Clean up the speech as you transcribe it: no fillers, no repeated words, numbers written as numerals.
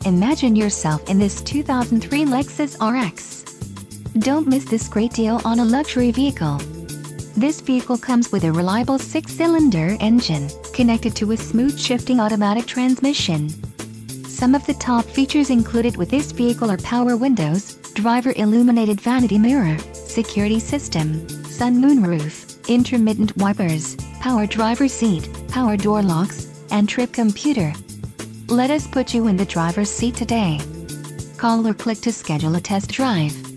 Imagine yourself in this 2003 Lexus RX. Don't miss this great deal on a luxury vehicle. This vehicle comes with a reliable 6-cylinder engine, connected to a smooth shifting automatic transmission. Some of the top features included with this vehicle are power windows, driver illuminated vanity mirror, security system, sun moonroof, intermittent wipers, power driver seat, power door locks, and trip computer. Let us put you in the driver's seat today. Call or click to schedule a test drive.